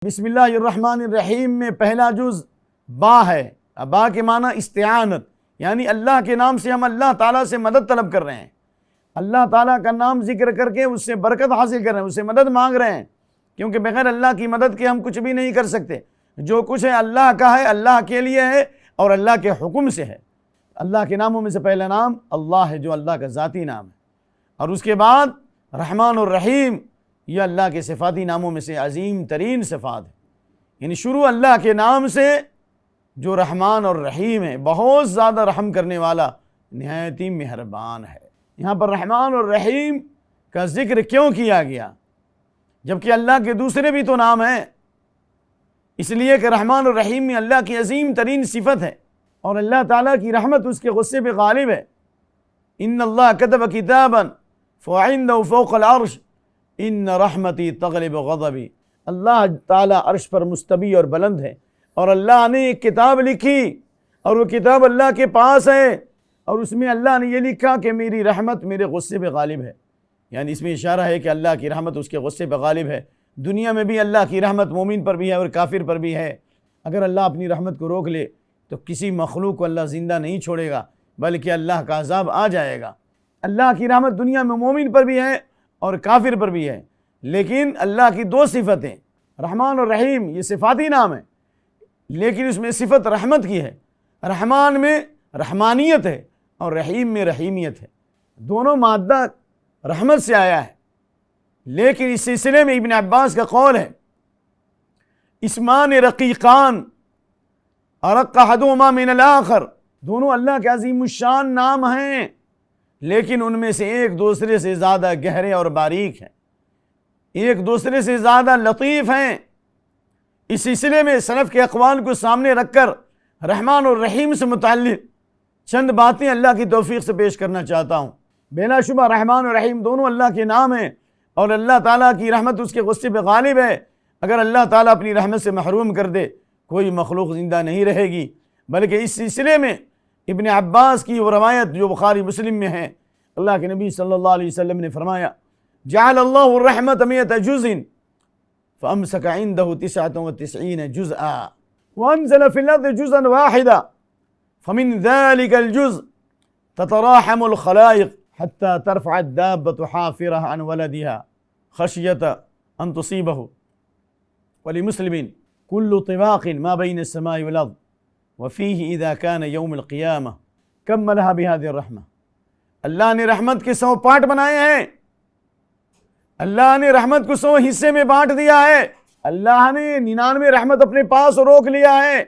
بسم اللہ الرحمن الرحیم میں پہلا جز با ہے۔ با کے معنی استعانت، یعنی اللہ کے نام سے ہم اللہ تعالیٰ سے مدد طلب کر رہے ہیں، اللہ تعالیٰ کا نام ذکر کر کے اس سے برکت حاصل کر رہے ہیں، اس سے مدد مانگ رہے ہیں، کیونکہ بغیر اللہ کی مدد کے ہم کچھ بھی نہیں کر سکتے۔ جو کچھ ہے اللہ کا ہے، اللہ کے لیے ہے اور اللہ کے حکم سے ہے۔ اللہ کے ناموں میں سے پہلا نام اللہ ہے، جو اللہ کا ذاتی نام ہے، اور اس کے بعد رحمان الرحیم، یہ اللہ کے صفاتی ناموں میں سے عظیم ترین صفات ہے۔ یعنی شروع اللہ کے نام سے جو رحمان اور رحیم ہے، بہت زیادہ رحم کرنے والا، نہایت ہی مہربان ہے۔ یہاں پر رحمان اور رحیم کا ذکر کیوں کیا گیا جبکہ اللہ کے دوسرے بھی تو نام ہیں؟ اس لیے کہ رحمان اور رحیم میں اللہ کی عظیم ترین صفت ہے، اور اللہ تعالیٰ کی رحمت اس کے غصے پہ غالب ہے۔ ان اللہ کتب کتابا فعنده فوق العرش ان رحمتی تغلب غضبی۔ اللہ تعالیٰ عرش پر مستوی اور بلند ہے، اور اللہ نے ایک کتاب لکھی، اور وہ کتاب اللہ کے پاس ہے، اور اس میں اللہ نے یہ لکھا کہ میری رحمت میرے غصے پہ غالب ہے۔ یعنی اس میں اشارہ ہے کہ اللہ کی رحمت اس کے غصے پہ غالب ہے۔ دنیا میں بھی اللہ کی رحمت مومن پر بھی ہے اور کافر پر بھی ہے۔ اگر اللہ اپنی رحمت کو روک لے تو کسی مخلوق کو اللہ زندہ نہیں چھوڑے گا، بلکہ اللہ کا عذاب آ جائے گا۔ اللہ کی رحمت دنیا میں مومن پر بھی ہے اور کافر پر بھی ہے، لیکن اللہ کی دو صفتیں رحمان اور رحیم، یہ صفاتی نام ہے، لیکن اس میں صفت رحمت کی ہے۔ رحمان میں رحمانیت ہے اور رحیم میں رحیمیت ہے، دونوں مادہ رحمت سے آیا ہے۔ لیکن اس سلسلے میں ابن عباس کا قول ہے، اسمان رقیقان ارق احدہما من الاخر، دونوں اللہ کے عظیم الشان نام ہیں، لیکن ان میں سے ایک دوسرے سے زیادہ گہرے اور باریک ہیں، ایک دوسرے سے زیادہ لطیف ہیں۔ اس سلسلے میں سلف کے اقوال کو سامنے رکھ کر رحمان اور رحیم سے متعلق چند باتیں اللہ کی توفیق سے پیش کرنا چاہتا ہوں۔ بلا شبہ رحمان اور رحیم دونوں اللہ کے نام ہیں، اور اللہ تعالیٰ کی رحمت اس کے غصے پہ غالب ہے۔ اگر اللہ تعالیٰ اپنی رحمت سے محروم کر دے، کوئی مخلوق زندہ نہیں رہے گی۔ بلکہ اس سلسلے میں ابن عباس کی وہ روایت جو بخاری مسلم میں ہے، اللہ کے نبی صلی اللہ علیہ وسلم نے فرمایا، جعل اللہ الرحمت 100 جزء فامسک عنده 99 جزءا وانزل في الارض جزءا واحدا فمن ذلك الجزء تتراحم الخلائق حتى ترفع الدابة حافرها عن ولدها خشية أن تصيبه۔ ولمسلم كل طباق ما بين السماء والأرض وفيه إذا كان يوم القيامة كملها بهذه الرحمة۔ اللہ نے رحمت کے 100 پارٹ بنائے ہیں، اللہ نے رحمت کو 100 حصے میں بانٹ دیا ہے۔ اللہ نے 99 رحمت اپنے پاس روک لیا ہے،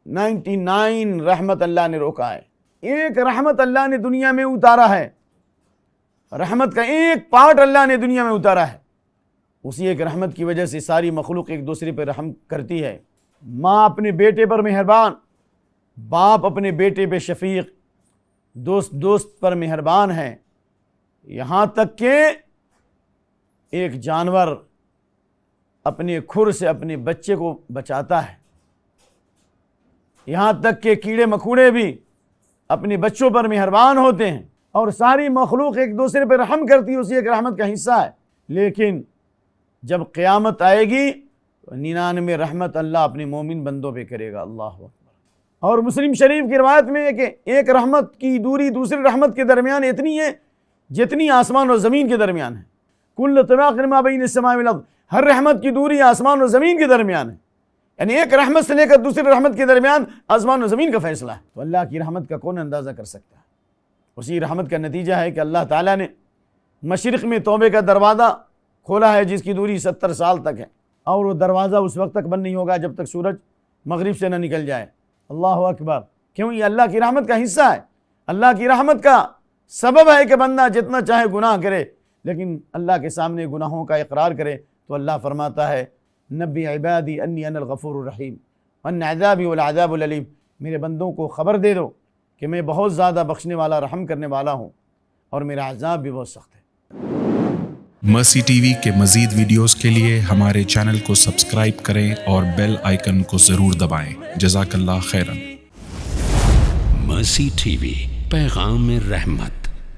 99 رحمت اللہ نے روکا ہے۔ ایک رحمت اللہ نے دنیا میں اتارا ہے، رحمت کا ایک پارٹ اللہ نے دنیا میں اتارا ہے۔ اسی ایک رحمت کی وجہ سے ساری مخلوق ایک دوسرے پہ رحم کرتی ہے۔ ماں اپنے بیٹے پر مہربان، باپ اپنے بیٹے پہ شفیق، دوست پر مہربان ہے، یہاں تک کہ ایک جانور اپنے کھر سے اپنے بچے کو بچاتا ہے، یہاں تک کہ کیڑے مکوڑے بھی اپنے بچوں پر مہربان ہوتے ہیں، اور ساری مخلوق ایک دوسرے پر رحم کرتی ہے، اسی ایک رحمت کا حصہ ہے۔ لیکن جب قیامت آئے گی تو 99 رحمت اللہ اپنے مومن بندوں پہ کرے گا۔ اللہ اکبر۔ اور مسلم شریف کی روایت میں ہے کہ ایک رحمت کی دوری دوسری رحمت کے درمیان اتنی ہے جتنی آسمان اور زمین کے درمیان ہے۔ کل طباق ما بین السماء والارض، ہر رحمت کی دوری آسمان اور زمین کے درمیان ہے، یعنی ایک رحمت سے لے کر دوسری رحمت کے درمیان آسمان اور زمین کا فیصلہ ہے۔ تو اللہ کی رحمت کا کون اندازہ کر سکتا ہے؟ اسی رحمت کا نتیجہ ہے کہ اللہ تعالیٰ نے مشرق میں توبے کا دروازہ کھولا ہے، جس کی دوری 70 سال تک ہے، اور وہ دروازہ اس وقت تک بند نہیں ہوگا جب تک سورج مغرب سے نہ نکل جائے۔ اللہ اکبر۔ کیوں؟ یہ اللہ کی رحمت کا حصہ ہے، اللہ کی رحمت کا سبب ہے کہ بندہ جتنا چاہے گناہ کرے، لیکن اللہ کے سامنے گناہوں کا اقرار کرے تو اللہ فرماتا ہے، نبی عبادی انی انا الغفور الرحیم وان عذابی والعذاب العلیم، میرے بندوں کو خبر دے دو کہ میں بہت زیادہ بخشنے والا رحم کرنے والا ہوں، اور میرا عذاب بھی بہت سخت ہے۔ مرسی ٹی وی کے مزید ویڈیوز کے لیے ہمارے چینل کو سبسکرائب کریں اور بیل آئیکن کو ضرور دبائیں۔ جزاک اللہ خیرا۔ مرسی ٹی وی، پیغام رحمت۔